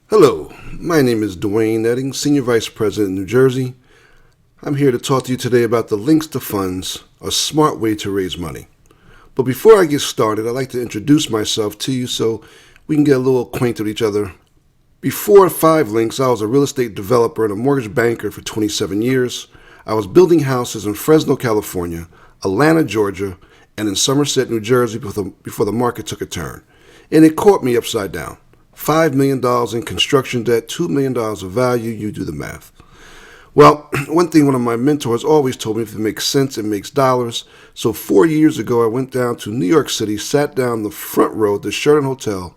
Hello, my name is Dwayne Edding, Senior Vice President in New Jersey. I'm here to talk to you today about the LINX2Funds, a smart way to raise money. But before I get started, I'd like to introduce myself to you so we can get a little acquainted with each other. Before 5LINX, I was a real estate developer and a mortgage banker for 27 years. I was building houses in Fresno, California, Atlanta, Georgia, and in Somerset, New Jersey before the market took a turn. And it caught me upside down. $5 million in construction debt, $2 million of value, you do the math. Well, one thing one of my mentors always told me, if it makes sense, it makes dollars. So 4 years ago, I went down to New York City, sat down the front row at the Sheraton Hotel,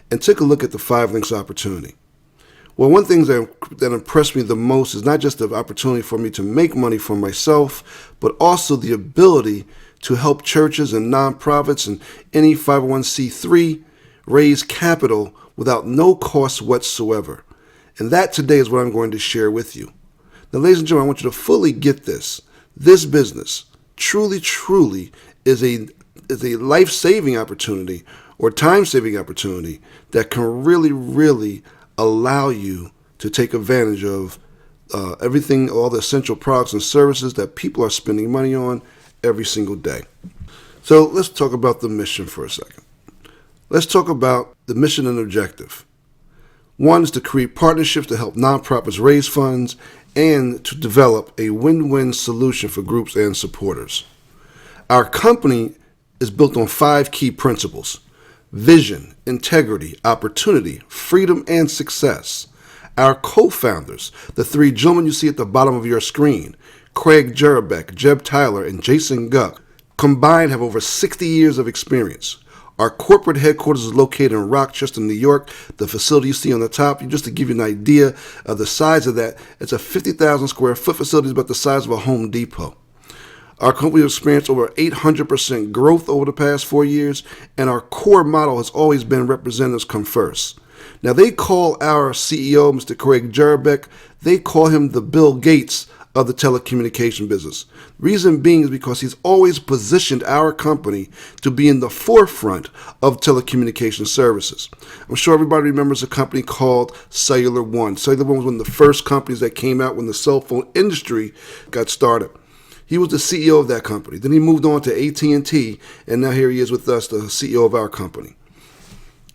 and took a look at the 5LINX opportunity. Well, one thing that impressed me the most is not just the opportunity for me to make money for myself, but also the ability to help churches and nonprofits and any 501c3 raise capital without no cost whatsoever. And that today is what I'm going to share with you. Now, ladies and gentlemen, I want you to fully get this. This business truly is a life-saving opportunity or time-saving opportunity that can really allow you to take advantage of everything, all the essential products and services that people are spending money on every single day. So let's talk about the mission for a second. Let's talk about the mission and objective. One is to create partnerships to help nonprofits raise funds and to develop a win-win solution for groups and supporters. Our company is built on 5 key principles: vision, integrity, opportunity, freedom, and success. Our co-founders, the 3 gentlemen you see at the bottom of your screen, Craig Jurabek, Jeb Tyler, and Jason Guck, combined have over 60 years of experience. Our corporate headquarters is located in Rochester, New York. The facility you see on the top, just to give you an idea of the size of that, it's a 50,000 square foot facility, about the size of a Home Depot. Our company has experienced over 800% growth over the past 4 years, and our core model has always been representatives come first. Now, they call our CEO, Mr. Craig Jurabek, they call him the Bill Gates of the telecommunication business. Reason being is because he's always positioned our company to be in the forefront of telecommunication services. I'm sure everybody remembers a company called Cellular One. Cellular One was one of the first companies that came out when the cell phone industry got started. He was the CEO of that company. Then he moved on to AT&T, and now here he is with us, the CEO of our company.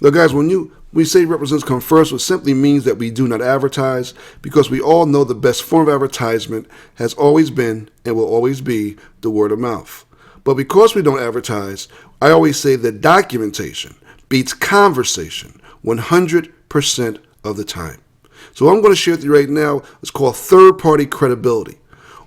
Now, guys, when we say representatives come first, it simply means that we do not advertise, because we all know the best form of advertisement has always been and will always be the word of mouth. But because we don't advertise, I always say that documentation beats conversation 100% of the time. So what I'm going to share with you right now is called third-party credibility.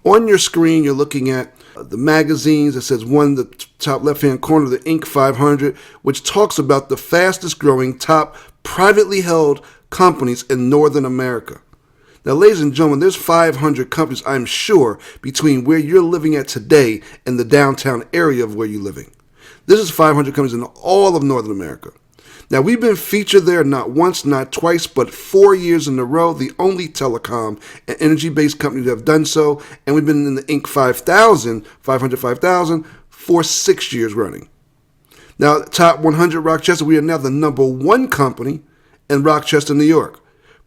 On your screen, you're looking at the magazines that says one, the top left-hand corner, the Inc. 500, which talks about the fastest growing top privately held companies in Northern America. Now, ladies and gentlemen, there's 500 companies, I'm sure, between where you're living at today and the downtown area of where you're living. This is 500 companies in all of Northern America. Now, we've been featured there not once, not twice, but 4 years in a row, the only telecom and energy-based company to have done so, and we've been in the Inc. 500 for 6 years running. Now, top 100 Rochester, we are now the number 1 company in Rochester, New York.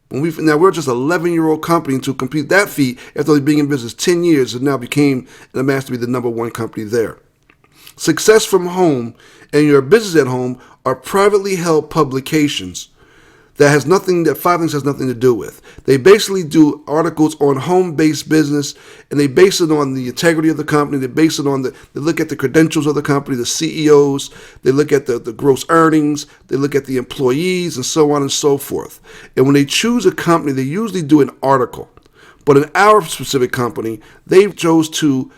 Now, we're just an 11-year-old company to complete that feat after only being in business 10 years, and now became and amassed to be the number 1 company there. Success from Home and Your Business at Home are privately held publications that 5LINX has nothing to do with. They basically do articles on home-based business, and they base it on the integrity of the company. They base it on they look at the credentials of the company, the CEOs. They look at the gross earnings. They look at the employees, and so on and so forth. And when they choose a company, they usually do an article. But in our specific company, they chose to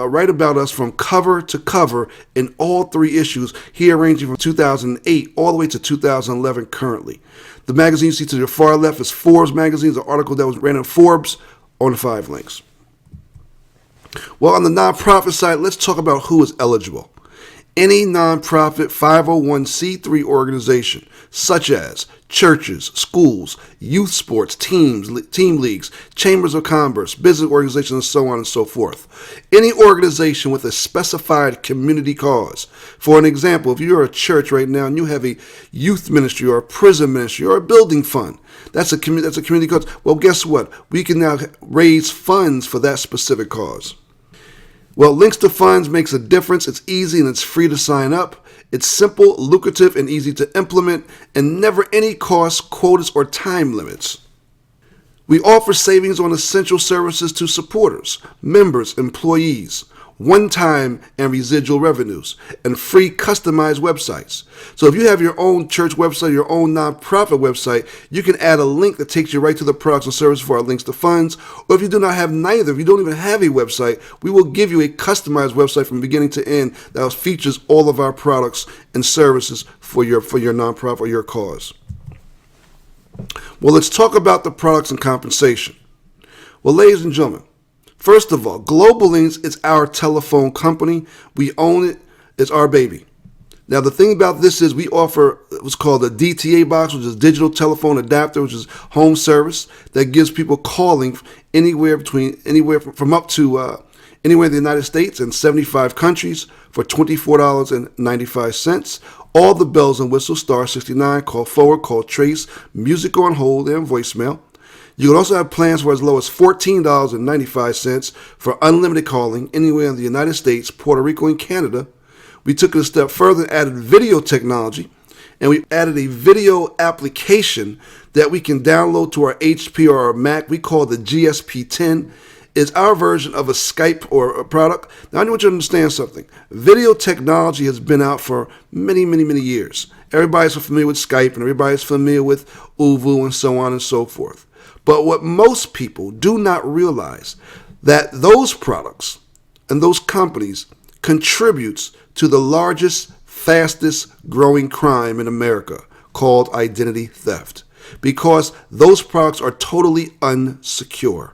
write about us from cover to cover in all 3 issues, here ranging from 2008 all the way to 2011 currently. The magazine you see to your far left is Forbes magazine, an article that was ran in Forbes on 5LINX. Well, on the nonprofit side, let's talk about who is eligible. any nonprofit 501c3 organization, such as churches, schools, youth sports, team leagues, chambers of commerce, business organizations, and so on and so forth. Any organization with a specified community cause. For an example, if you're a church right now and you have a youth ministry or a prison ministry or a building fund, that's a community cause. Well, guess what? We can now raise funds for that specific cause. Well, LINX2Funds makes a difference. It's easy and it's free to sign up. It's simple, lucrative, and easy to implement, and never any costs, quotas, or time limits. We offer savings on essential services to supporters, members, employees, one-time and residual revenues, and free customized websites. So if you have your own church website, your own nonprofit website, you can add a link that takes you right to the products and services for our LINX2Funds. Or if you do not have neither, if you don't even have a website, we will give you a customized website from beginning to end that features all of our products and services for your nonprofit or your cause. Well, let's talk about the products and compensation. Well, ladies and gentlemen, first of all, Global LINX is our telephone company. We own it. It's our baby. Now, the thing about this is we offer what's called a DTA box, which is digital telephone adapter, which is home service that gives people calling anywhere from up to anywhere in the United States and 75 countries for $24.95. All the bells and whistles, star 69, call forward, call trace, music on hold, and voicemail. You can also have plans for as low as $14.95 for unlimited calling anywhere in the United States, Puerto Rico, and Canada. We took it a step further and added video technology, and we added a video application that we can download to our HP or our Mac. We call it the GSP-10. It's our version of a Skype or a product. Now, I want you to understand something. Video technology has been out for many, many, many years. Everybody's familiar with Skype, and everybody's familiar with Uvu, and so on and so forth. But what most people do not realize that those products and those companies contributes to the largest, fastest growing crime in America called identity theft, because those products are totally unsecure.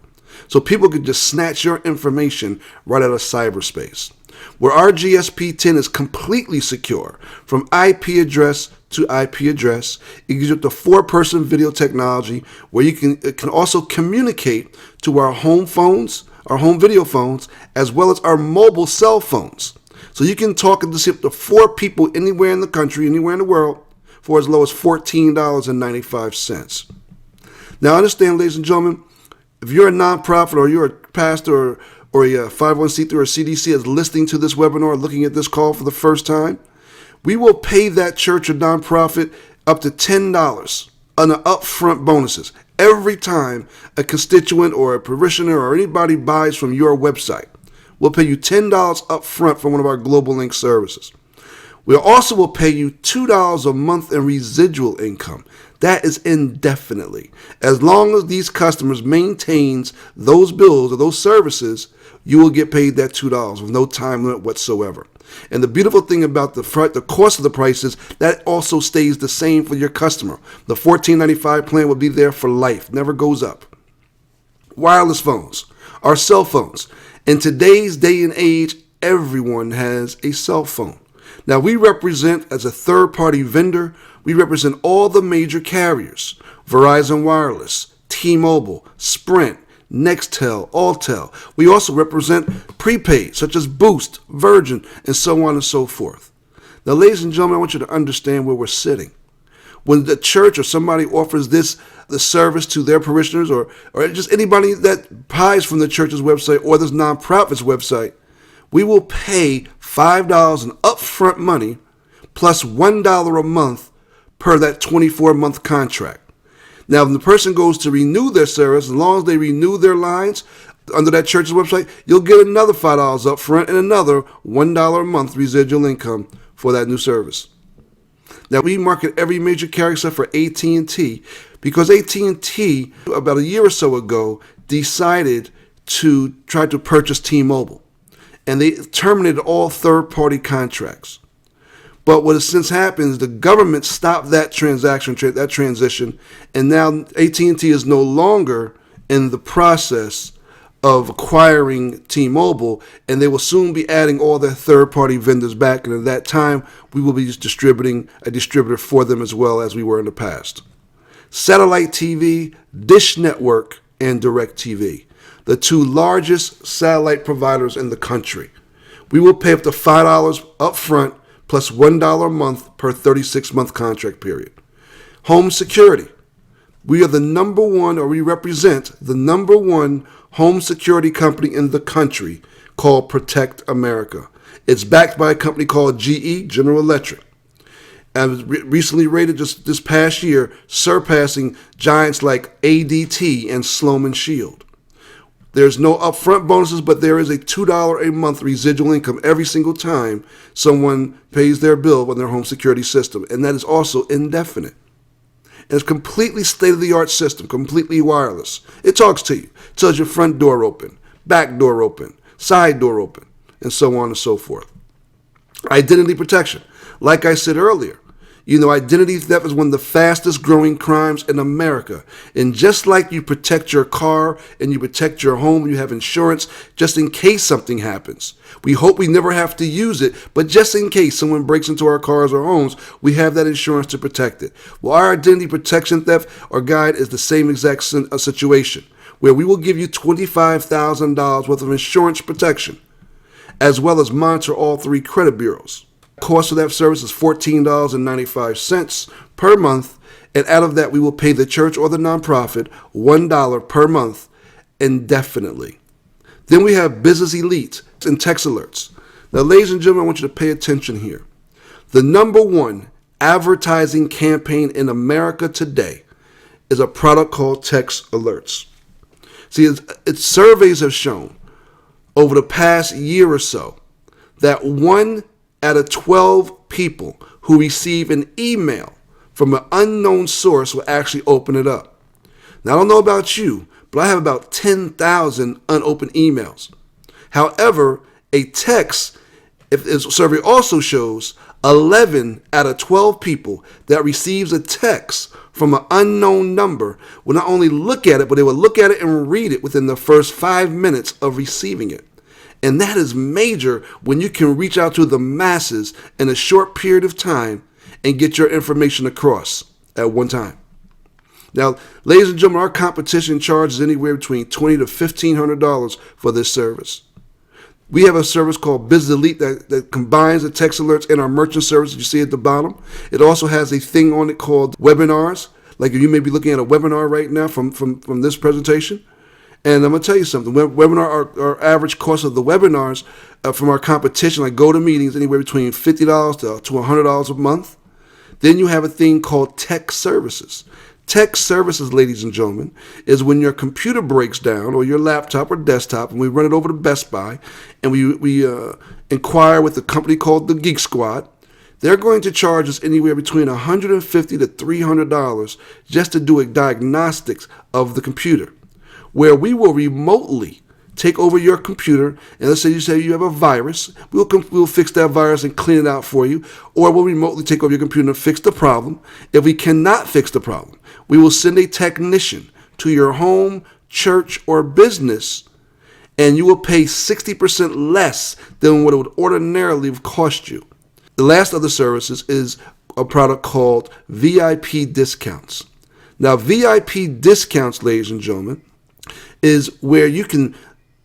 So people can just snatch your information right out of cyberspace. Where our GSP-10 is completely secure, from IP address to IP address. It gives you the 4-person video technology where it can also communicate to our home phones, our home video phones, as well as our mobile cell phones. So you can talk and up to 4 people anywhere in the country, anywhere in the world, for as low as $14.95. Now understand, ladies and gentlemen, if you're a nonprofit or you're a pastor or a 501c3 or CDC is listening to this webinar or looking at this call for the first time, we will pay that church or nonprofit up to $10 on the upfront bonuses every time a constituent or a parishioner or anybody buys from your website. We'll pay you $10 up front for one of our Global LINX services. We also will pay you $2 a month in residual income. That is indefinitely. As long as these customers maintains those bills or those services, you will get paid that $2 with no time limit whatsoever. And the beautiful thing about the cost of the prices, that also stays the same for your customer. The $14.95 plan will be there for life, never goes up. Wireless phones, our cell phones. In today's day and age, everyone has a cell phone. Now, we represent, as a third-party vendor, we represent all the major carriers: Verizon Wireless, T-Mobile, Sprint, Nextel, Alltel. We also represent prepaid, such as Boost, Virgin, and so on and so forth. Now, ladies and gentlemen, I want you to understand where we're sitting. When the church or somebody offers the service to their parishioners or just anybody that buys from the church's website or this nonprofit's website, we will pay $5 in upfront money plus $1 a month per that 24-month contract. Now, when the person goes to renew their service, as long as they renew their lines under that church's website, you'll get another $5 up front and another $1 a month residual income for that new service. Now, we market every major carrier except for AT&T, because AT&T, about a year or so ago, decided to try to purchase T-Mobile, and they terminated all third-party contracts. But what has since happened is the government stopped that transition, and now AT&T is no longer in the process of acquiring T-Mobile, and they will soon be adding all their third-party vendors back, and at that time, we will be distributing a distributor for them as well as we were in the past. Satellite TV, Dish Network, and DirecTV, the two largest satellite providers in the country. We will pay up to $5 up front plus $1 a month per 36-month contract period. Home security. We are the number one, or we represent the number one home security company in the country called Protect America. It's backed by a company called GE, General Electric, and was recently rated just this past year, surpassing giants like ADT and Sloman Shield. There's no upfront bonuses, but there is a $2 a month residual income every single time someone pays their bill on their home security system, and that is also indefinite. And it's a completely state-of-the-art system, completely wireless. It talks to you, tells your front door open, back door open, side door open, and so on and so forth. Identity protection. Like I said earlier, identity theft is one of the fastest growing crimes in America. And just like you protect your car and you protect your home, you have insurance just in case something happens. We hope we never have to use it, but just in case someone breaks into our cars or homes, we have that insurance to protect it. Well, our identity protection theft or guide is the same exact situation, where we will give you $25,000 worth of insurance protection, as well as monitor all three credit bureaus. Cost of that service is $14.95 per month, and out of that we will pay the church or the nonprofit $1 per month indefinitely. Then we have Business Elite and text alerts. Now, ladies and gentlemen, I want you to pay attention here. The number one advertising campaign in America today is a product called text alerts. See, its surveys have shown over the past year or so that 1 out of 12 people who receive an email from an unknown source will actually open it up. Now, I don't know about you, but I have about 10,000 unopened emails. However, a text, if this survey also shows, 11 out of 12 people that receives a text from an unknown number will not only look at it, but they will look at it and read it within the first 5 minutes of receiving it. And that is major when you can reach out to the masses in a short period of time and get your information across at one time. Now, ladies and gentlemen, our competition charges anywhere between $20 to $1,500 for this service. We have a service called Business Elite that combines the text alerts and our merchant service that you see at the bottom. It also has a thing on it called webinars. Like you may be looking at a webinar right now from this presentation. And I'm going to tell you something. Our average cost of the webinars from our competition, like GoToMeetings, anywhere between $50 to $100 a month. Then you have a thing called tech services. Tech services, ladies and gentlemen, is when your computer breaks down or your laptop or desktop, and we run it over to Best Buy, and we inquire with a company called the Geek Squad. They're going to charge us anywhere between $150 to $300 just to do a diagnostics of the computer, where we will remotely take over your computer, and let's say you have a virus, we'll fix that virus and clean it out for you, or we'll remotely take over your computer and fix the problem. If we cannot fix the problem, we will send a technician to your home, church, or business, and you will pay 60% less than what it would ordinarily cost you. The last of the services is a product called VIP discounts. Now, VIP discounts, ladies and gentlemen, is where you can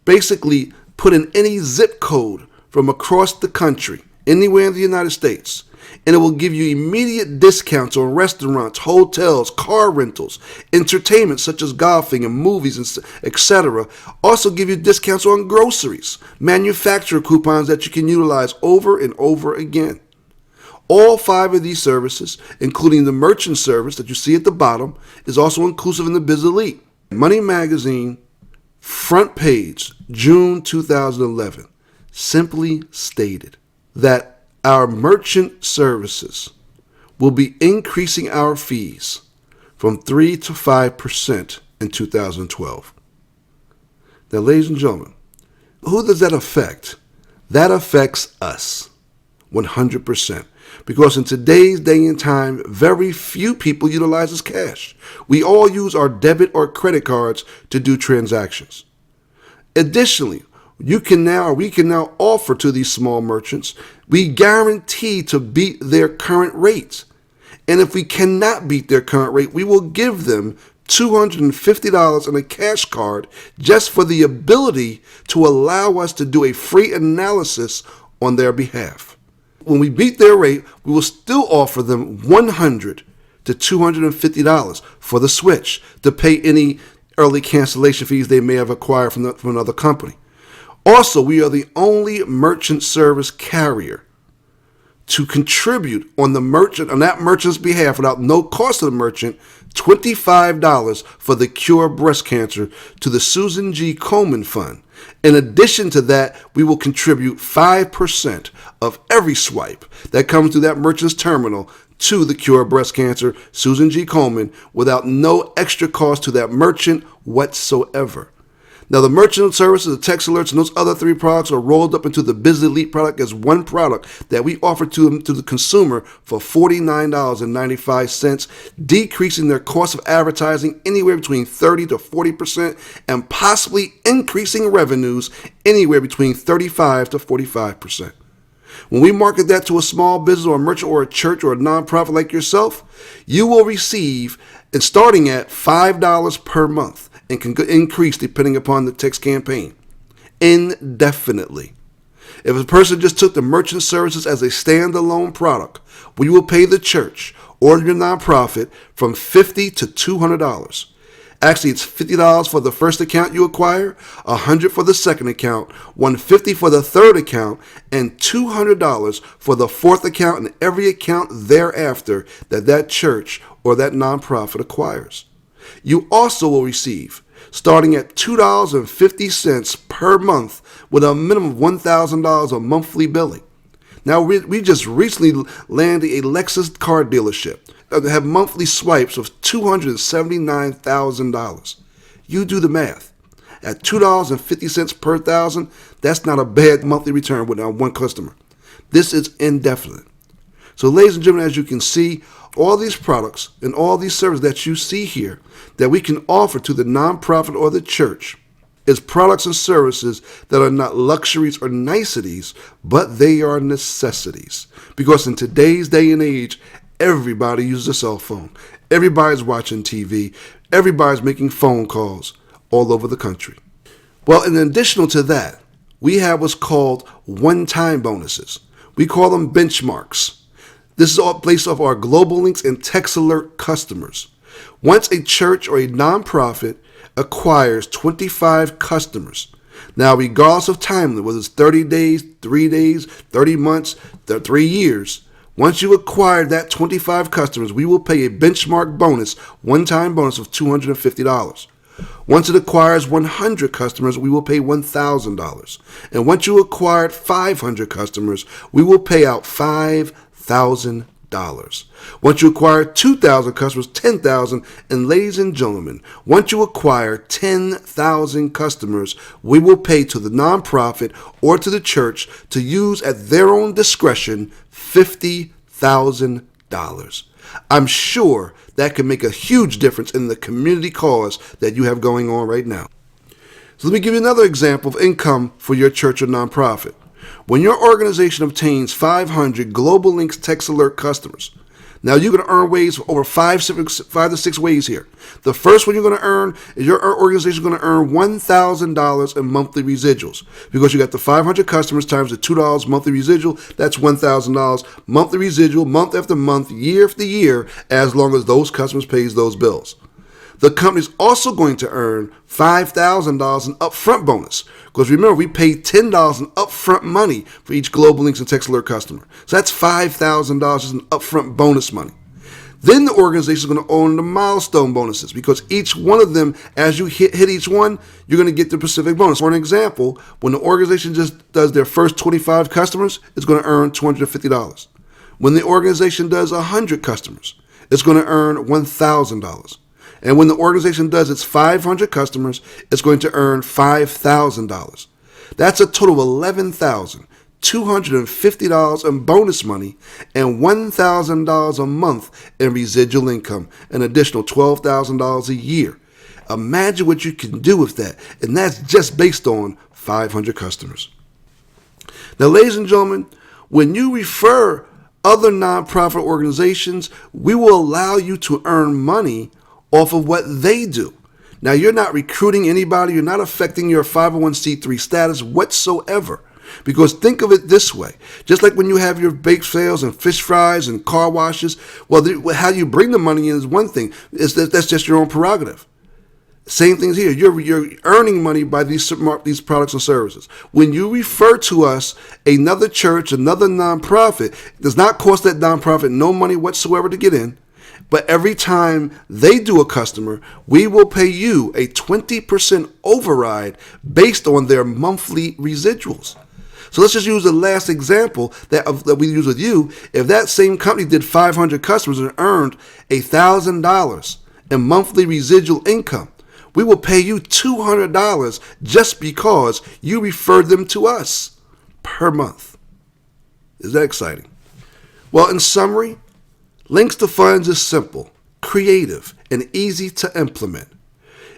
basically put in any zip code from across the country, anywhere in the United States, and it will give you immediate discounts on restaurants, hotels, car rentals, entertainment such as golfing and movies, etc. Also give you discounts on groceries, manufacturer coupons that you can utilize over and over again. All 5 of these services, including the merchant service that you see at the bottom, is also inclusive in the Biz Elite. Money Magazine, front page, June 2011, simply stated that our merchant services will be increasing our fees from 3 to 5% in 2012. Now, ladies and gentlemen, who does that affect? That affects us 100%. Because in today's day and time, very few people utilize cash. We all use our debit or credit cards to do transactions. Additionally, we can now offer to these small merchants, we guarantee to beat their current rates. And if we cannot beat their current rate, we will give them $250 in a cash card just for the ability to allow us to do a free analysis on their behalf. When we beat their rate, we will still offer them $100 to $250 for the switch to pay any early cancellation fees they may have acquired from another company. Also, we are the only merchant service carrier to contribute on that merchant's behalf without no cost to the merchant, $25 for the cure of breast cancer to the Susan G. Komen Fund. In addition to that, we will contribute 5% of every swipe that comes through that merchant's terminal to the cure of breast cancer, Susan G. Komen, without no extra cost to that merchant whatsoever. Now, the merchant services, the text alerts, and those other 3 products are rolled up into the Biz Elite product as one product that we offer to the consumer for $49.95, decreasing their cost of advertising anywhere between 30 to 40% and possibly increasing revenues anywhere between 35 to 45%. When we market that to a small business or a merchant or a church or a nonprofit like yourself, you will receive, and starting at $5 per month, and can increase depending upon the text campaign, indefinitely. If a person just took the merchant services as a standalone product, we will pay the church or your nonprofit from $50 to $200. Actually, it's $50 for the first account you acquire, $100 for the second account, $150 for the third account, and $200 for the fourth account and every account thereafter that church or that nonprofit acquires. You also will receive, starting at $2.50 per month with a minimum of $1,000 of monthly billing. Now, we just recently landed a Lexus car dealership that have monthly swipes of $279,000. You do the math. At $2.50 per thousand, that's not a bad monthly return with one customer. This is indefinite. So, ladies and gentlemen, as you can see, all these products and all these services that you see here that we can offer to the nonprofit or the church is products and services that are not luxuries or niceties, but they are necessities. Because in today's day and age, everybody uses a cell phone. Everybody's watching TV. Everybody's making phone calls all over the country. Well, in addition to that, we have what's called one-time bonuses. We call them benchmarks. This is all based off our Global Links and Text Alert customers. Once a church or a nonprofit acquires 25 customers, now regardless of time limit, whether it's 30 days, 3 days, 30 months, 3 years, once you acquire that 25 customers, we will pay a benchmark bonus, one-time bonus of $250. Once it acquires 100 customers, we will pay $1,000. And once you acquired 500 customers, we will pay out $5,000. Once you acquire 2,000 customers, $10,000. And ladies and gentlemen, once you acquire 10,000 customers, we will pay to the nonprofit or to the church to use at their own discretion $50,000. I'm sure that can make a huge difference in the community cause that you have going on right now. So let me give you another example of income for your church or nonprofit. When your organization obtains 500 Global Links Text Alert customers, now you're going to earn ways over 5 to 6 ways here. The first one you're going to earn is your organization is going to earn $1,000 in monthly residuals because you got the 500 customers times the $2 monthly residual. That's $1,000 monthly residual month after month, year after year, as long as those customers pays those bills. The company's also going to earn $5,000 in upfront bonus. Because remember, we pay $10 in upfront money for each Global Links and Text Alert customer. So that's $5,000 in upfront bonus money. Then the organization is going to own the milestone bonuses because each one of them, as you hit each one, you're going to get the specific bonus. For an example, when the organization just does their first 25 customers, it's going to earn $250. When the organization does 100 customers, it's going to earn $1,000. And when the organization does its 500 customers, it's going to earn $5,000. That's a total of $11,250 in bonus money and $1,000 a month in residual income, an additional $12,000 a year. Imagine what you can do with that. And that's just based on 500 customers. Now, ladies and gentlemen, when you refer other nonprofit organizations, we will allow you to earn money off of what they do. Now, you're not recruiting anybody. You're not affecting your 501c3 status whatsoever. Because think of it this way. Just like when you have your bake sales and fish fries and car washes, well, how you bring the money in is one thing. That's just your own prerogative. Same things here. You're earning money by these products and services. When you refer to us, another church, another nonprofit, it does not cost that nonprofit no money whatsoever to get in. But every time they do a customer, we will pay you a 20% override based on their monthly residuals. So let's just use the last example that we use with you. If that same company did 500 customers and earned $1,000 in monthly residual income, we will pay you $200 just because you referred them to us per month. Is that exciting? Well, in summary, LINX2Funds is simple, creative, and easy to implement.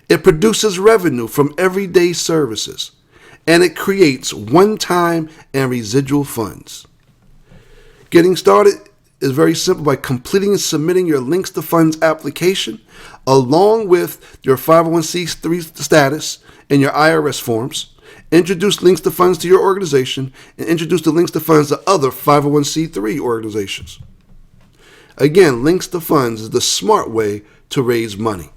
It produces revenue from everyday services, and it creates one-time and residual funds. Getting started is very simple by completing and submitting your LINX2Funds application along with your 501c3 status and your IRS forms. Introduce LINX2Funds to your organization and introduce the LINX2Funds to other 501c3 organizations. Again, LINX2Funds is the smart way to raise money.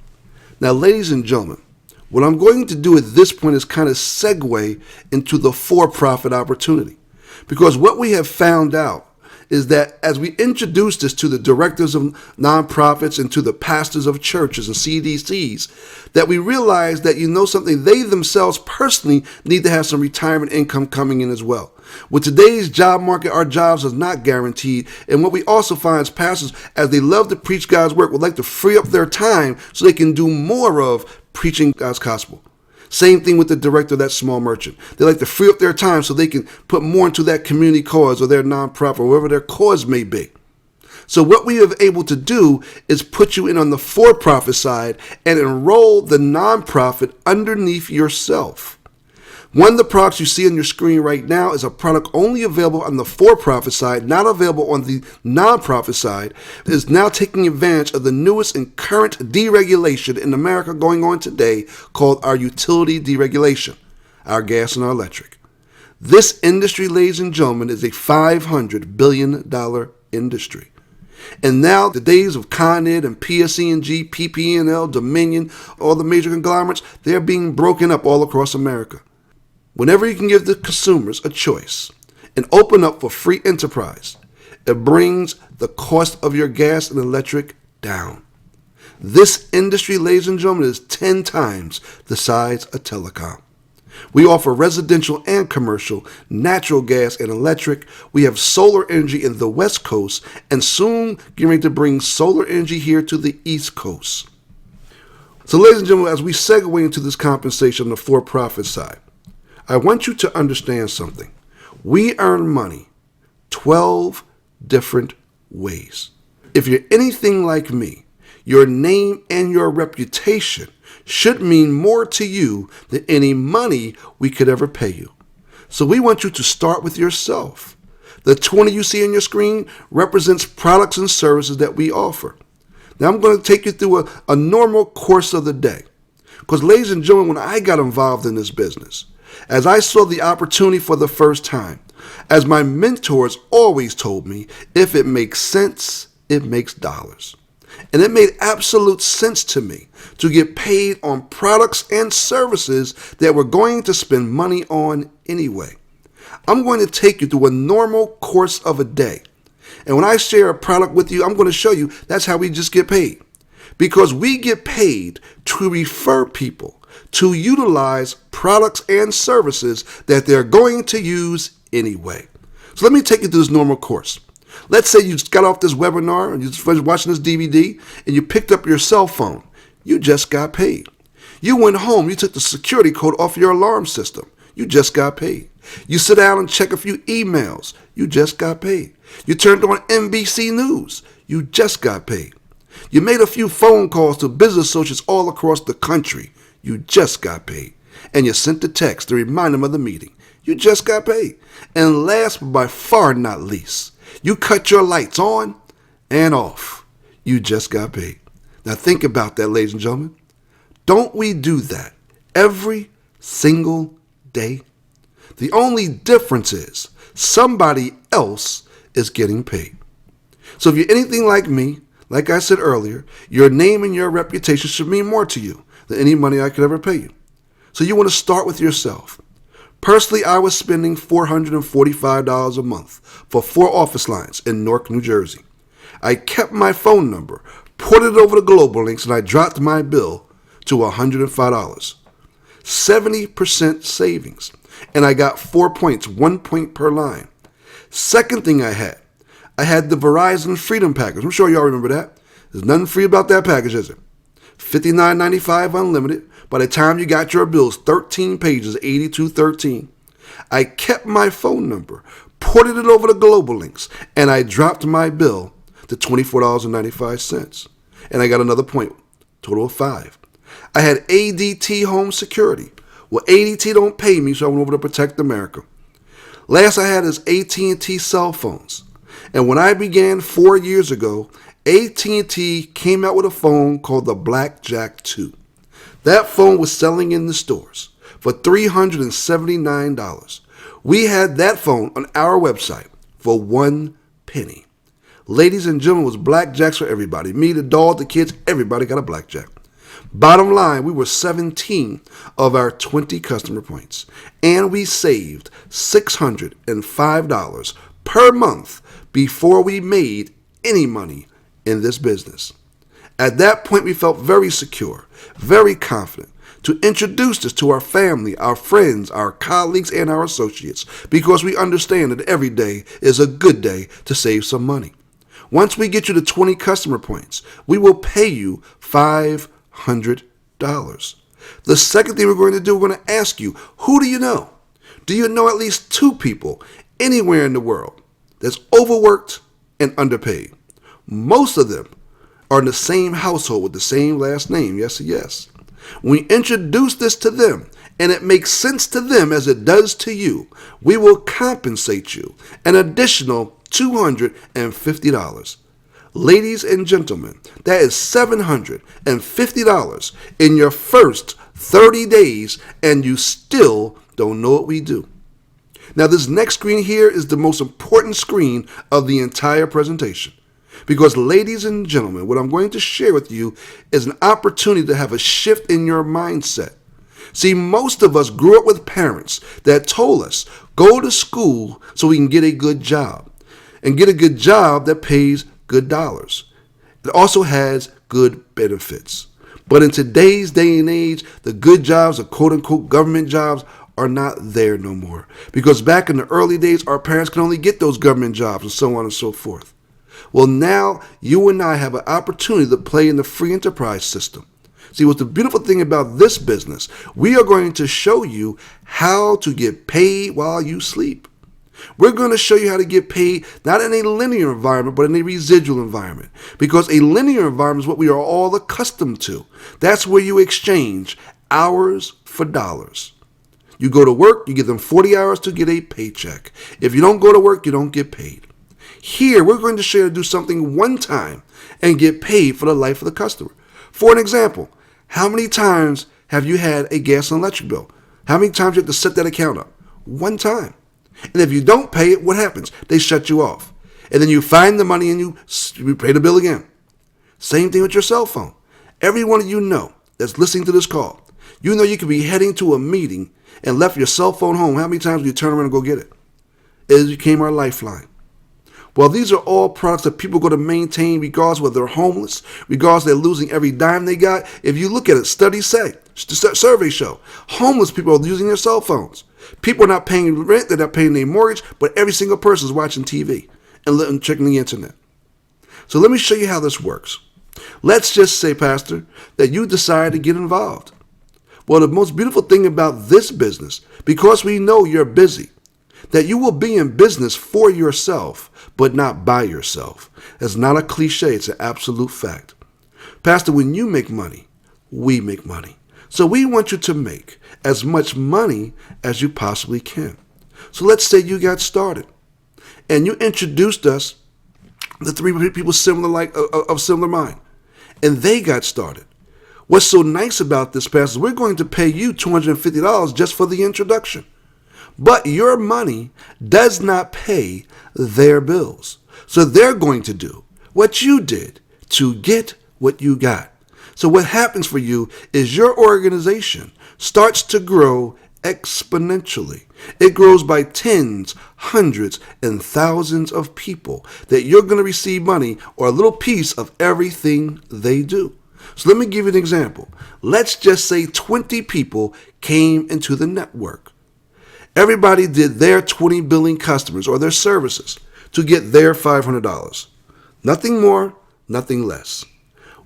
Now, ladies and gentlemen, what I'm going to do at this point is kind of segue into the for-profit opportunity. Because what we have found out is that as we introduce this to the directors of nonprofits and to the pastors of churches and CDCs, that we realize that something, they themselves personally need to have some retirement income coming in as well. With today's job market, our jobs are not guaranteed. And what we also find is pastors, as they love to preach God's word, would like to free up their time so they can do more of preaching God's gospel. Same thing with the director of that small merchant. They like to free up their time so they can put more into that community cause or their nonprofit or whatever their cause may be. So what we are able to do is put you in on the for-profit side and enroll the nonprofit underneath yourself. One of the products you see on your screen right now is a product only available on the for-profit side, not available on the nonprofit side. It is now taking advantage of the newest and current deregulation in America going on today called our utility deregulation, our gas and our electric. This industry, ladies and gentlemen, is a $500 billion industry. And now the days of Con Ed and PSE&G, PPNL, Dominion, all the major conglomerates, they're being broken up all across America. Whenever you can give the consumers a choice and open up for free enterprise, it brings the cost of your gas and electric down. This industry, ladies and gentlemen, is 10 times the size of telecom. We offer residential and commercial, natural gas and electric. We have solar energy in the West Coast and soon getting ready to bring solar energy here to the East Coast. So, ladies and gentlemen, as we segue into this compensation on the for-profit side, I want you to understand something. We earn money 12 different ways. If you're anything like me, your name and your reputation should mean more to you than any money we could ever pay you. So we want you to start with yourself. The 20 you see on your screen represents products and services that we offer. Now I'm going to take you through a normal course of the day. Because ladies and gentlemen, when I got involved in this business, as I saw the opportunity for the first time, as my mentors always told me, if it makes sense, it makes dollars. And it made absolute sense to me to get paid on products and services that we're going to spend money on anyway. I'm going to take you through a normal course of a day. And when I share a product with you, I'm going to show you that's how we just get paid. Because we get paid to refer people to utilize products and services that they're going to use anyway. So let me take you through this normal course. Let's say you just got off this webinar and you're watching this DVD and you picked up your cell phone. You just got paid. You went home, you took the security code off your alarm system. You just got paid. You sit down and check a few emails. You just got paid. You turned on NBC News. You just got paid. You made a few phone calls to business associates all across the country. You just got paid. And you sent a text to remind them of the meeting. You just got paid. And last but by far not least, you cut your lights on and off. You just got paid. Now think about that, ladies and gentlemen. Don't we do that every single day? The only difference is somebody else is getting paid. So if you're anything like me, like I said earlier, your name and your reputation should mean more to you than any money I could ever pay you. So you want to start with yourself. Personally, I was spending $445 a month for 4 office lines in Newark, New Jersey. I kept my phone number, ported it over to Global Links, and I dropped my bill to $105. 70% savings. And I got 4 points, 1 point per line. Second thing I had the Verizon Freedom Package. I'm sure y'all remember that. There's nothing free about that package, is it? $59.95 unlimited. By the time you got your bills, 13 pages, 8213. I kept my phone number, ported it over to Global Links, and I dropped my bill to $24.95. And I got another point, total of 5. I had ADT Home Security. Well, ADT don't pay me, so I went over to Protect America. Last I had is AT&T cell phones. And when I began 4 years ago, AT&T came out with a phone called the Blackjack 2. That phone was selling in the stores for $379. We had that phone on our website for 1 penny. Ladies and gentlemen, it was blackjacks for everybody. Me, the dog, the kids, everybody got a blackjack. Bottom line, we were 17 of our 20 customer points, and we saved $605 per month before we made any money in this business. At that point, we felt very secure, very confident to introduce this to our family, our friends, our colleagues, and our associates, because we understand that every day is a good day to save some money. Once we get you to 20 customer points, we will pay you $500. The second thing we're going to do, we're going to ask you, who do you know? Do you know at least 2 people anywhere in the world that's overworked and underpaid? Most of them are in the same household with the same last name. Yes, yes. When we introduce this to them and it makes sense to them as it does to you, we will compensate you an additional $250. Ladies and gentlemen, that is $750 in your first 30 days, and you still don't know what we do. Now, this next screen here is the most important screen of the entire presentation. Because, ladies and gentlemen, what I'm going to share with you is an opportunity to have a shift in your mindset. See, most of us grew up with parents that told us, go to school so we can get a good job. And get a good job that pays good dollars. It also has good benefits. But in today's day and age, the good jobs, the quote-unquote government jobs, are not there no more. Because back in the early days, our parents could only get those government jobs and so on and so forth. Well, now you and I have an opportunity to play in the free enterprise system. See, what's the beautiful thing about this business, we are going to show you how to get paid while you sleep. We're going to show you how to get paid not in a linear environment, but in a residual environment. Because a linear environment is what we are all accustomed to. That's where you exchange hours for dollars. You go to work, you give them 40 hours to get a paycheck. If you don't go to work, you don't get paid. Here, we're going to show you how to do something one time and get paid for the life of the customer. For an example, how many times have you had a gas and electric bill? How many times do you have to set that account up? One time. And if you don't pay it, what happens? They shut you off. And then you find the money and you pay the bill again. Same thing with your cell phone. Every one of you know that's listening to this call, you know you could be heading to a meeting and left your cell phone home. How many times do you turn around and go get it? It became our lifeline. Well, these are all products that people are going to maintain regardless whether they're homeless, regardless they're losing every dime they got. If you look at it, studies say, surveys show, homeless people are using their cell phones. People are not paying rent, they're not paying their mortgage, but every single person is watching TV and checking the internet. So let me show you how this works. Let's just say, Pastor, that you decide to get involved. Well, the most beautiful thing about this business, because we know you're busy, that you will be in business for yourself, but not by yourself. That's not a cliche, it's an absolute fact. Pastor, when you make money, we make money. So we want you to make as much money as you possibly can. So let's say you got started and you introduced us to 3 people of similar mind, and they got started. What's so nice about this, Pastor, we're going to pay you $250 just for the introduction. But your money does not pay their bills. So they're going to do what you did to get what you got. So what happens for you is your organization starts to grow exponentially. It grows by tens, hundreds, and thousands of people that you're going to receive money or a little piece of everything they do. So let me give you an example. Let's just say 20 people came into the network. Everybody did their 20 billing customers or their services to get their $500. Nothing more, nothing less.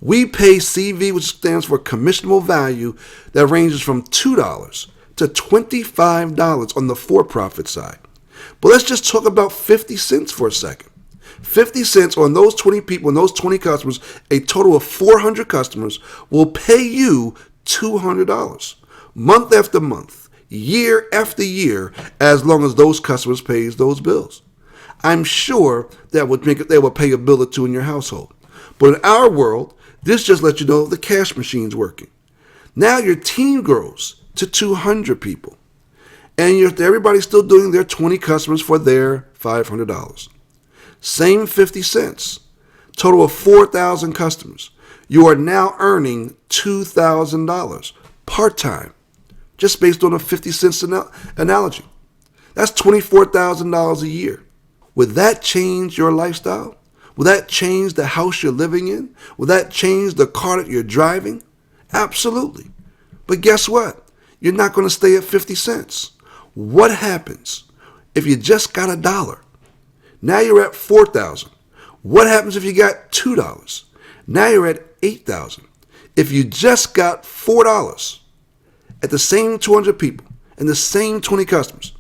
We pay CV, which stands for commissionable value, that ranges from $2 to $25 on the for-profit side. But let's just talk about 50 cents for a second. 50 cents on those 20 people and those 20 customers, a total of 400 customers, will pay you $200 month after month, year after year, as long as those customers pays those bills. I'm sure that they will pay a bill or two in your household. But in our world, this just lets you know the cash machine's working. Now your team grows to 200 people, and everybody's still doing their 20 customers for their $500. Same 50 cents, total of 4,000 customers. You are now earning $2,000 part-time, just based on a 50 cents analogy. That's $24,000 a year. Would that change your lifestyle? Will that change the house you're living in? Will that change the car that you're driving? Absolutely. But guess what? You're not going to stay at 50 cents. What happens if you just got $1? Now you're at 4,000. What happens if you got $2? Now you're at 8,000. If you just got $4 at the same 200 people and the same 20 customers,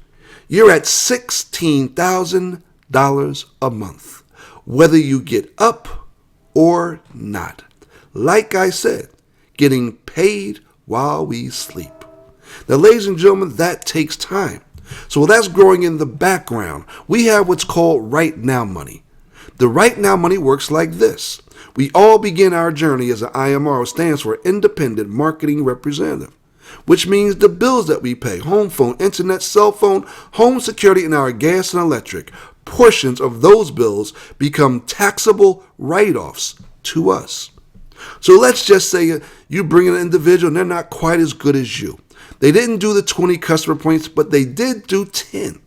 you're at $16,000 a month, whether you get up or not. Like I said, getting paid while we sleep. Now, ladies and gentlemen, that takes time. So that's growing in the background. We have what's called right now money. The right now money works like this. We all begin our journey as an IMR, which stands for Independent Marketing Representative, which means the bills that we pay, home phone, internet, cell phone, home security, and our gas and electric, portions of those bills become taxable write-offs to us. So let's just say you bring in an individual and they're not quite as good as you. They didn't do the 20 customer points, but they did do 10.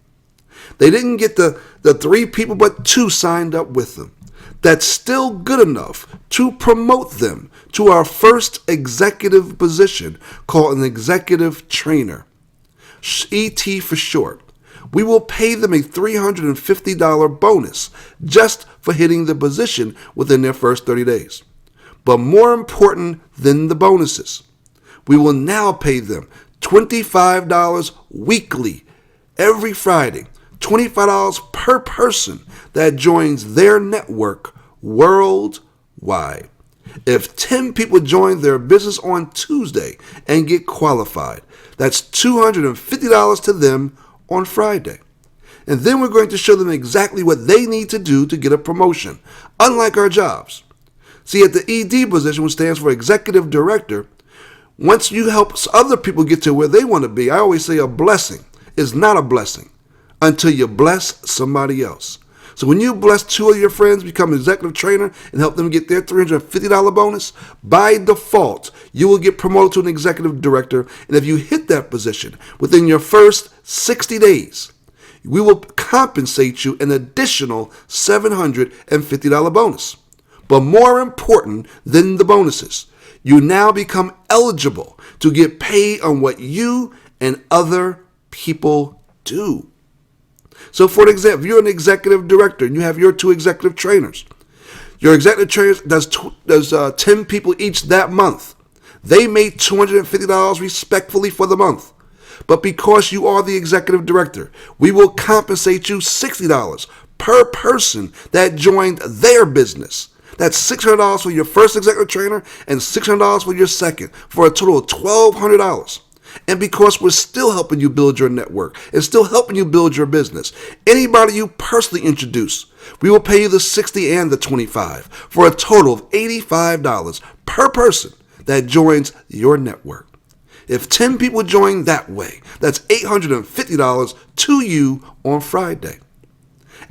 They didn't get the 3 people, but 2 signed up with them. That's still good enough to promote them to our first executive position called an executive trainer, ET for short. We will pay them a $350 bonus just for hitting the position within their first 30 days. But more important than the bonuses, we will now pay them $25 weekly, every Friday, $25 per person that joins their network worldwide. If 10 people join their business on Tuesday and get qualified, that's $250 to them on Friday. And then we're going to show them exactly what they need to do to get a promotion, unlike our jobs. See, at the ED position, which stands for Executive Director, once you help other people get to where they want to be, I always say a blessing is not a blessing until you bless somebody else. So when you bless 2 of your friends, become an executive trainer, and help them get their $350 bonus, by default, you will get promoted to an executive director. And if you hit that position within your first 60 days, we will compensate you an additional $750 bonus. But more important than the bonuses, you now become eligible to get paid on what you and other people do. So for example, if you're an executive director and you have your 2 executive trainers, your executive trainers does 10 people each that month. They made $250 respectfully for the month. But because you are the executive director, we will compensate you $60 per person that joined their business. That's $600 for your first executive trainer and $600 for your second, for a total of $1,200. And because we're still helping you build your network and still helping you build your business, anybody you personally introduce, we will pay you the $60 and the $25 for a total of $85 per person that joins your network. If 10 people join that way, that's $850 to you on Friday.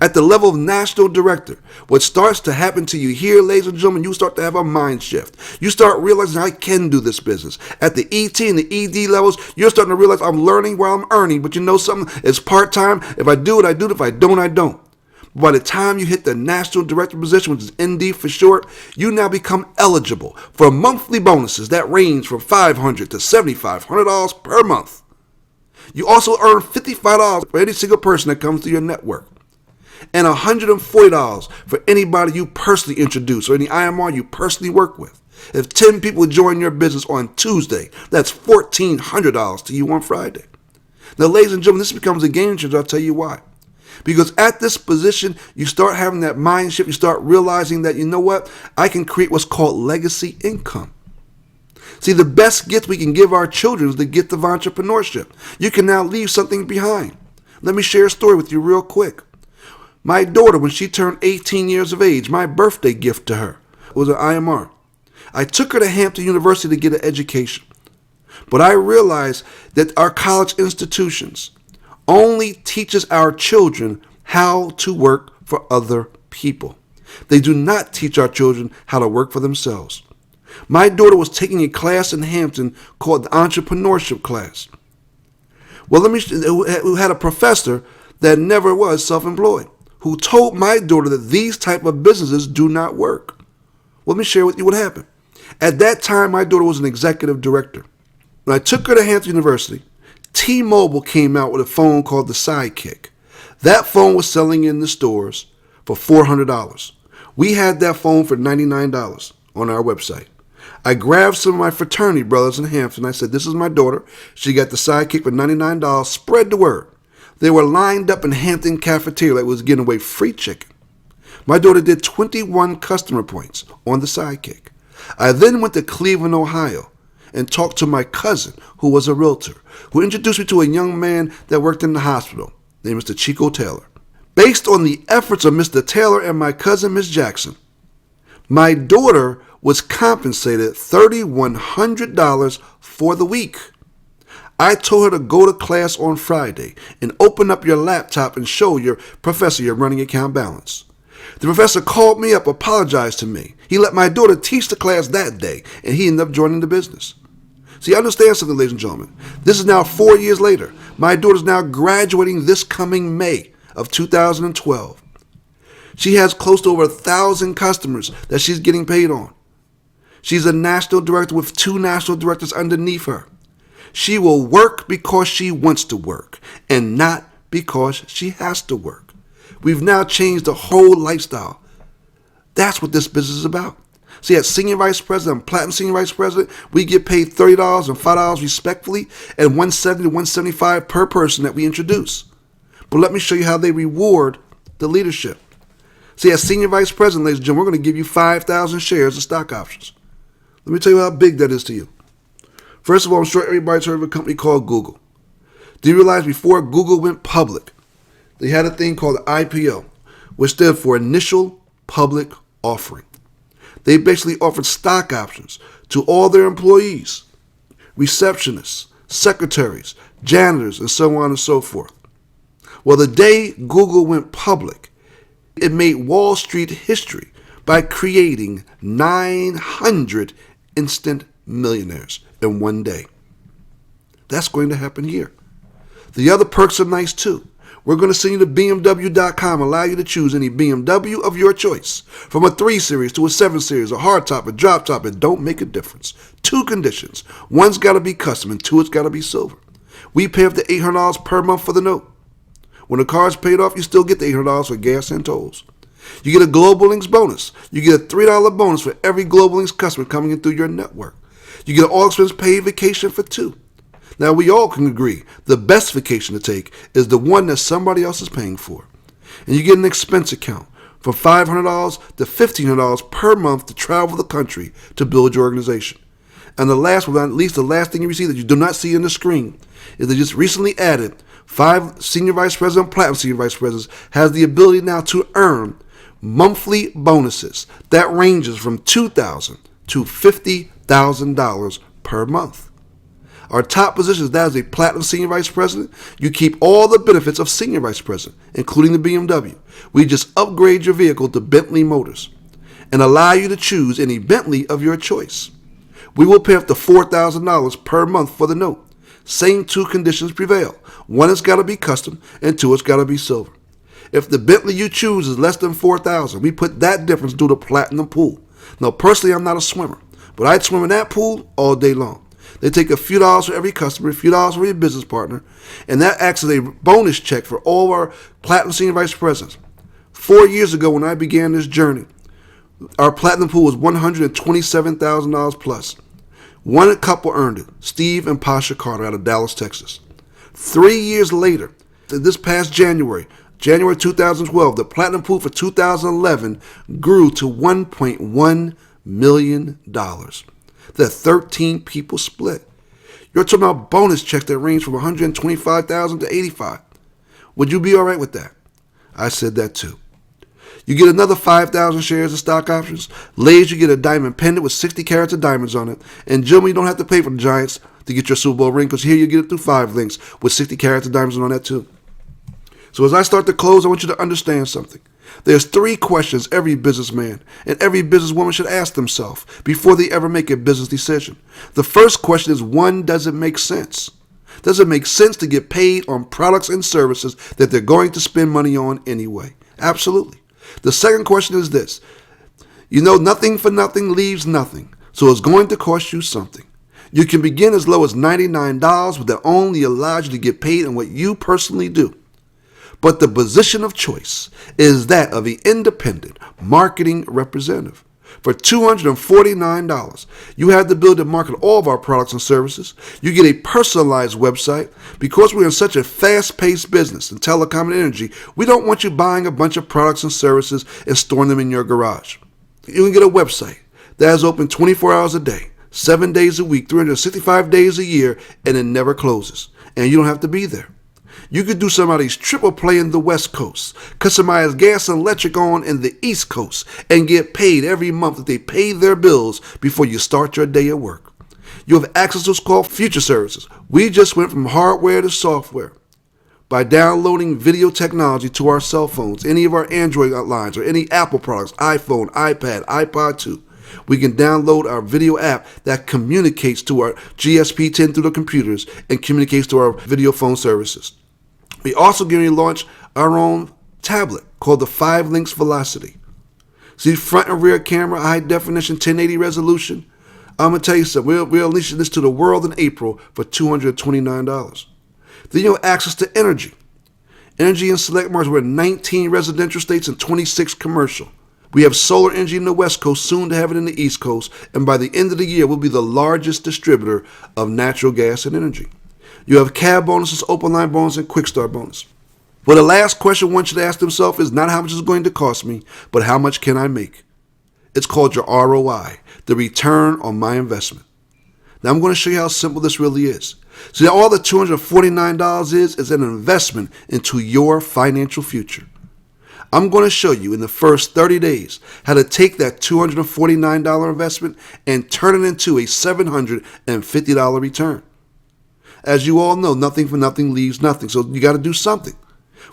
At the level of national director, what starts to happen to you here, ladies and gentlemen, you start to have a mind shift. You start realizing I can do this business. At the ET and the ED levels, you're starting to realize I'm learning while I'm earning, but you know something? It's part-time. If I do it, I do it. If I don't, I don't. By the time you hit the national director position, which is ND for short, you now become eligible for monthly bonuses that range from $500 to $7,500 per month. You also earn $55 for any single person that comes to your network, and $140 for anybody you personally introduce or any IMR you personally work with. If 10 people join your business on Tuesday, that's $1,400 to you on Friday. Now, ladies and gentlemen, this becomes a game changer. I'll tell you why. Because at this position, you start having that mind shift. You start realizing that, you know what? I can create what's called legacy income. See, the best gift we can give our children is the gift of entrepreneurship. You can now leave something behind. Let me share a story with you real quick. My daughter, when she turned 18 years of age, my birthday gift to her was an IMR. I took her to Hampton University to get an education. But I realized that our college institutions only teaches our children how to work for other people. They do not teach our children how to work for themselves. My daughter was taking a class in Hampton called the entrepreneurship class. Well, who had a professor that never was self-employed, who told my daughter that these type of businesses do not work. Well, let me share with you what happened. At that time, my daughter was an executive director. When I took her to Hampton University, T-Mobile came out with a phone called the Sidekick. That phone was selling in the stores for $400. We had that phone for $99 on our website. I grabbed some of my fraternity brothers in Hampton. I said, this is my daughter. She got the Sidekick for $99. Spread the word. They were lined up in Hampton cafeteria like it was giving away free chicken. My daughter did 21 customer points on the Sidekick. I then went to Cleveland, Ohio, and talked to my cousin, who was a realtor, who introduced me to a young man that worked in the hospital named Mr. Chico Taylor. Based on the efforts of Mr. Taylor and my cousin, Miss Jackson, my daughter was compensated $3,100 for the week. I told her to go to class on Friday and open up your laptop and show your professor your running account balance. The professor called me up, apologized to me. He let my daughter teach the class that day, and he ended up joining the business. See, understand something, ladies and gentlemen. This is now 4 years later. My daughter's now graduating this coming May of 2012. She has close to over 1,000 customers that she's getting paid on. She's a national director with 2 national directors underneath her. She will work because she wants to work and not because she has to work. We've now changed the whole lifestyle. That's what this business is about. See, at Senior Vice President, Platinum Senior Vice President, we get paid $30 and $5 respectfully and $170 to $175 per person that we introduce. But let me show you how they reward the leadership. See, as Senior Vice President, ladies and gentlemen, we're going to give you 5,000 shares of stock options. Let me tell you how big that is to you. First of all, I'm sure everybody's heard of a company called Google. Do you realize before Google went public, they had a thing called the IPO, which stood for Initial Public Offering. They basically offered stock options to all their employees, receptionists, secretaries, janitors, and so on and so forth. Well, the day Google went public, it made Wall Street history by creating 900 instant millionaires in one day. That's going to happen here. The other perks are nice too. We're going to send you to BMW.com, allow you to choose any BMW of your choice, from a 3 Series to a 7 Series, a hardtop, a drop top. It don't make a difference. 2 conditions. One's got to be custom and 2, it's got to be silver. We pay up to $800 per month for the note. When the car's paid off, you still get the $800 for gas and tolls. You get a Global LINX bonus. You get a $3 bonus for every Global LINX customer coming in through your network. You get an all-expense paid vacation for 2. Now, we all can agree the best vacation to take is the one that somebody else is paying for. And you get an expense account from $500 to $1,500 per month to travel the country to build your organization. And the last but not least, the last thing you receive that you do not see on the screen is they just recently added 5 senior vice president, platinum senior vice presidents has the ability now to earn monthly bonuses that ranges from $2,000 to $50,000 per month. Our top positions, that is a platinum senior vice president. You keep all the benefits of senior vice president, including the BMW. We just upgrade your vehicle to Bentley Motors and allow you to choose any Bentley of your choice. We will pay up to $4,000 per month for the note. Same 2 conditions prevail. 1, it's got to be custom, and 2, it's got to be silver. If the Bentley you choose is less than $4,000, we put that difference through the platinum pool. Now, personally, I'm not a swimmer, but I'd swim in that pool all day long. They take a few dollars for every customer, a few dollars for your business partner, and that acts as a bonus check for all of our platinum senior vice presidents. 4 years ago, when I began this journey, our platinum pool was $127,000 plus. One couple earned it, Steve and Pasha Carter out of Dallas, Texas. 3 years later, this past January 2012, the platinum pool for 2011 grew to $1.1 million. That 13 people split. You're talking about bonus checks that range from $125,000 to $85,000. Would you be all right with that? I said that too. You get another 5,000 shares of stock options. Ladies, you get a diamond pendant with 60 carats of diamonds on it. And gentlemen, you don't have to pay for the Giants to get your Super Bowl ring, because here you get it through 5 links with 60 carats of diamonds on that too. So as I start to close, I want you to understand something. There's 3 questions every businessman and every businesswoman should ask themselves before they ever make a business decision. The first question is, 1, does it make sense? Does it make sense to get paid on products and services that they're going to spend money on anyway? Absolutely. The second question is this. You know, nothing for nothing leaves nothing. So it's going to cost you something. You can begin as low as $99, but that only allows you to get paid on what you personally do. But the position of choice is that of the independent marketing representative. For $249, you have the ability to market all of our products and services. You get a personalized website. Because we're in such a fast-paced business in telecom and energy, we don't want you buying a bunch of products and services and storing them in your garage. You can get a website that is open 24 hours a day, 7 days a week, 365 days a year, and it never closes. And you don't have to be there. You could do somebody's triple play in the West Coast, cut somebody's gas and electric on in the East Coast, and get paid every month that they pay their bills before you start your day at work. You have access to what's called future services. We just went from hardware to software. By downloading video technology to our cell phones, any of our Android lines or any Apple products, iPhone, iPad, iPod 2, we can download our video app that communicates to our GSP10 through the computers and communicates to our video phone services. We also going to launch our own tablet called the 5 LINX Velocity. See, front and rear camera, high definition, 1080 resolution. I'm going to tell you something. We're unleashing this to the world in April for $229. Then you have access to energy. Energy in select markets. We're in 19 residential states and 26 commercial. We have solar energy in the West Coast, soon to have it in the East Coast. And by the end of the year, we'll be the largest distributor of natural gas and energy. You have cab bonuses, open line bonus, and quick start bonus. Well, the last question one should ask themselves is not how much is going to cost me, but how much can I make? It's called your ROI, the return on my investment. Now I'm going to show you how simple this really is. So all the $249 is an investment into your financial future. I'm going to show you in the first 30 days how to take that $249 investment and turn it into a $750 return. As you all know, nothing for nothing leaves nothing, so you got to do something.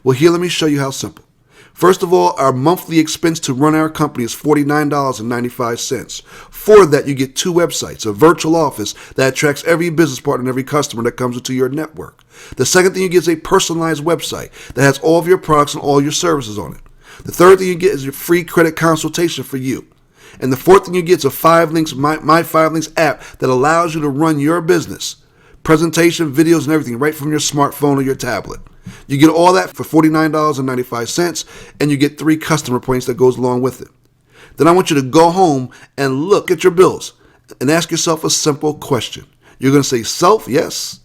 Well, here, let me show you how simple. First of all, our monthly expense to run our company is $49.95. For that, you get 2 websites, a virtual office that attracts every business partner and every customer that comes into your network. The second thing you get is a personalized website that has all of your products and all your services on it. The third thing you get is your free credit consultation for you. And the fourth thing you get is a 5 LINX, my 5 LINX app that allows you to run your business, presentation, videos, and everything right from your smartphone or your tablet. You get all that for $49.95, and you get 3 customer points that goes along with it. Then I want you to go home and look at your bills and ask yourself a simple question. You're going to say, self, yes.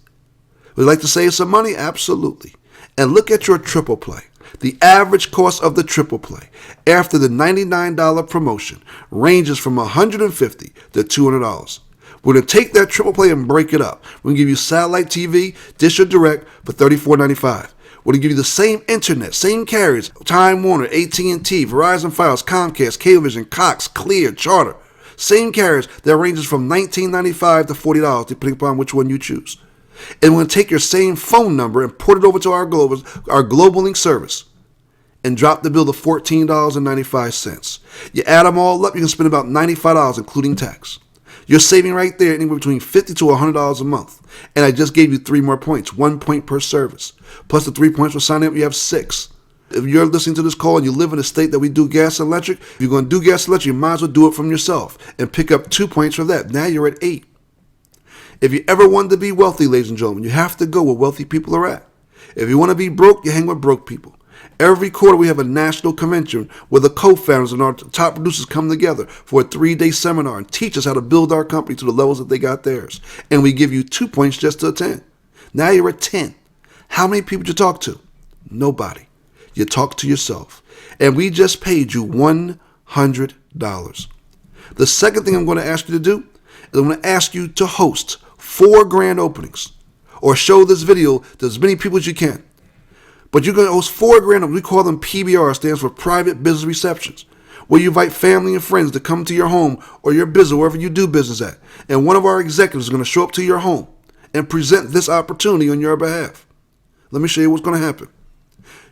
Would you like to save some money? Absolutely. And look at your triple play. The average cost of the triple play after the $99 promotion ranges from $150 to $200. We're going to take that triple play and break it up. We're going to give you satellite TV, Dish or Direct for $34.95. We're going to give you the same internet, same carriers, Time Warner, AT&T, Verizon Fios, Comcast, Cablevision, Cox, Clear, Charter. Same carriers that ranges from $19.95 to $40, depending upon which one you choose. And we're going to take your same phone number and put it over to our global link service and drop the bill to $14.95. You add them all up, you can spend about $95, including tax. You're saving right there anywhere between $50 to $100 a month. And I just gave you 3 more points, 1 point per service. Plus the 3 points for signing up, you have 6. If you're listening to this call and you live in a state that we do gas and electric, if you're going to do gas and electric, you might as well do it from yourself and pick up 2 points for that. Now you're at 8. If you ever wanted to be wealthy, ladies and gentlemen, you have to go where wealthy people are at. If you want to be broke, you hang with broke people. Every quarter we have a national convention where the co-founders and our top producers come together for a 3-day seminar and teach us how to build our company to the levels that they got theirs. And we give you 2 points just to attend. Now you're at 10. How many people did you talk to? Nobody. You talk to yourself. And we just paid you $100. The second thing I'm going to ask you to do is I'm going to ask you to host 4 grand openings or show this video to as many people as you can. But you're going to host 4 grand openings. We call them PBR, stands for Private Business Receptions, where you invite family and friends to come to your home or your business, wherever you do business at. And one of our executives is going to show up to your home and present this opportunity on your behalf. Let me show you what's going to happen.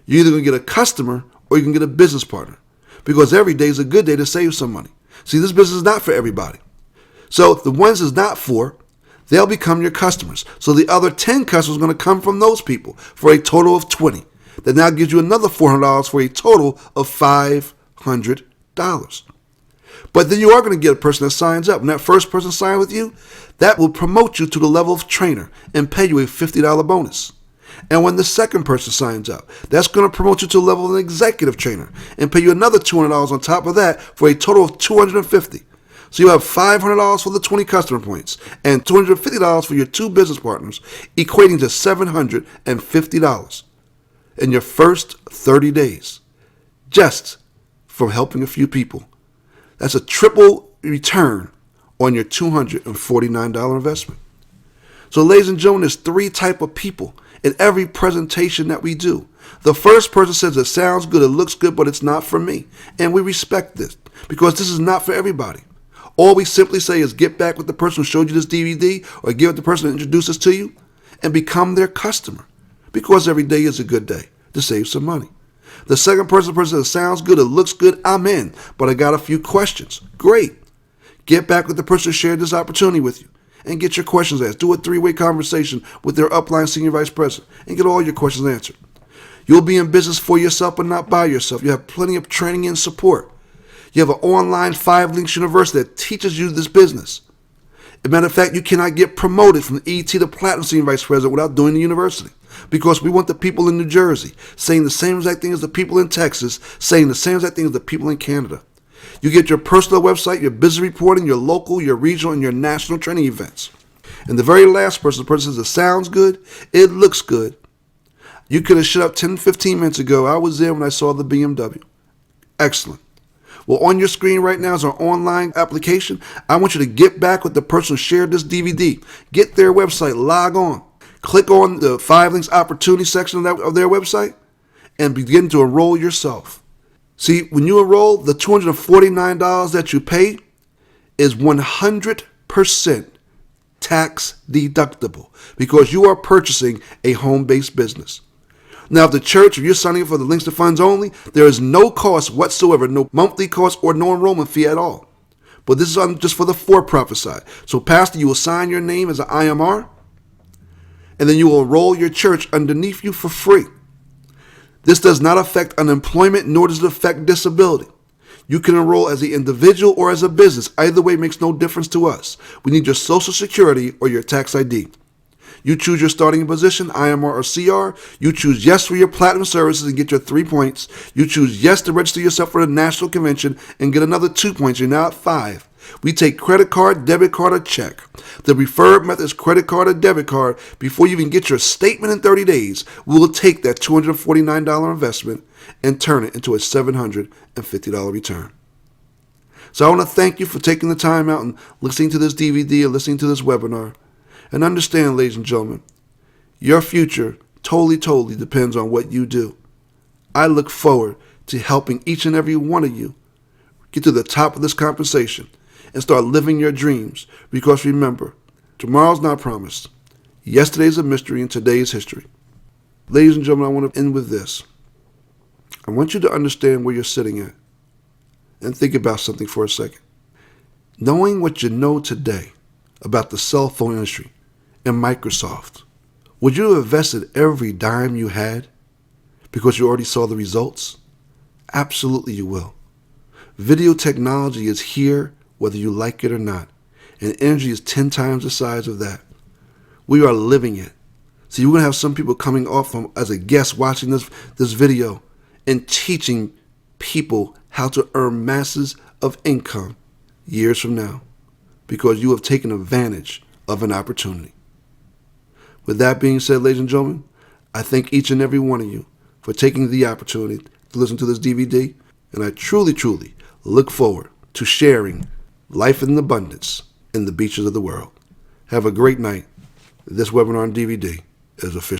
You're either going to get a customer or you can get a business partner, because every day is a good day to save some money. See, this business is not for everybody. So the ones it's not for, they'll become your customers. So the other 10 customers are going to come from those people for a total of 20. That now gives you another $400 for a total of $500. But then you are going to get a person that signs up. And that first person signs with you, that will promote you to the level of trainer and pay you a $50 bonus. And when the second person signs up, that's going to promote you to the level of an executive trainer and pay you another $200 on top of that for a total of $250. So you have $500 for the 20 customer points and $250 for your 2 business partners, equating to $750 in your first 30 days, just from helping a few people. That's a triple return on your $249 investment. So ladies and gentlemen, there's 3 types of people in every presentation that we do. The first person says it sounds good, it looks good, but it's not for me. And we respect this because this is not for everybody. All we simply say is get back with the person who showed you this DVD or give it to the person who introduced us to you and become their customer, because every day is a good day to save some money. The second person says it sounds good, it looks good, I'm in, but I got a few questions. Great. Get back with the person who shared this opportunity with you and get your questions asked. Do a 3-way conversation with their upline senior vice president and get all your questions answered. You'll be in business for yourself but not by yourself. You have plenty of training and support. You have an online 5 Links University that teaches you this business. As a matter of fact, you cannot get promoted from ET to Platinum Senior Vice President without doing the university, because we want the people in New Jersey saying the same exact thing as the people in Texas, saying the same exact thing as the people in Canada. You get your personal website, your business reporting, your local, your regional, and your national training events. And the very last person, the person says it sounds good, it looks good. You could have shut up 10, 15 minutes ago. I was there when I saw the BMW. Excellent. Well, on your screen right now is our online application. I want you to get back with the person who shared this DVD. Get their website, log on. Click on the 5 Links opportunity section of their website and begin to enroll yourself. See, when you enroll, the $249 that you pay is 100% tax deductible because you are purchasing a home-based business. Now, if the church, if you're signing up for the LINX2Funds only, there is no cost whatsoever, no monthly cost or no enrollment fee at all. But this is just for the for-profit side. So, Pastor, you will sign your name as an IMR, and then you will enroll your church underneath you for free. This does not affect unemployment, nor does it affect disability. You can enroll as an individual or as a business. Either way makes no difference to us. We need your Social Security or your tax ID. You choose your starting position, IMR or CR. You choose yes for your platinum services and get your 3 points. You choose yes to register yourself for the national convention and get another 2 points. You're now at 5. We take credit card, debit card, or check. The preferred method is credit card or debit card. Before you even get your statement in 30 days, we will take that $249 investment and turn it into a $750 return. So I want to thank you for taking the time out and listening to this DVD or listening to this webinar. And understand, ladies and gentlemen, your future totally depends on what you do. I look forward to helping each and every one of you get to the top of this conversation and start living your dreams. Because remember, tomorrow's not promised. Yesterday's a mystery and today is history. Ladies and gentlemen, I want to end with this. I want you to understand where you're sitting at and think about something for a second. Knowing what you know today about the cell phone industry and Microsoft, would you have invested every dime you had because you already saw the results? Absolutely you will. Video technology is here whether you like it or not, and energy is 10 times the size of that. We are living it. So you're going to have some people coming off as a guest watching this video and teaching people how to earn masses of income years from now because you have taken advantage of an opportunity. With that being said, ladies and gentlemen, I thank each and every one of you for taking the opportunity to listen to this DVD, and I truly look forward to sharing life in abundance in the beaches of the world. Have a great night. This webinar on DVD is official.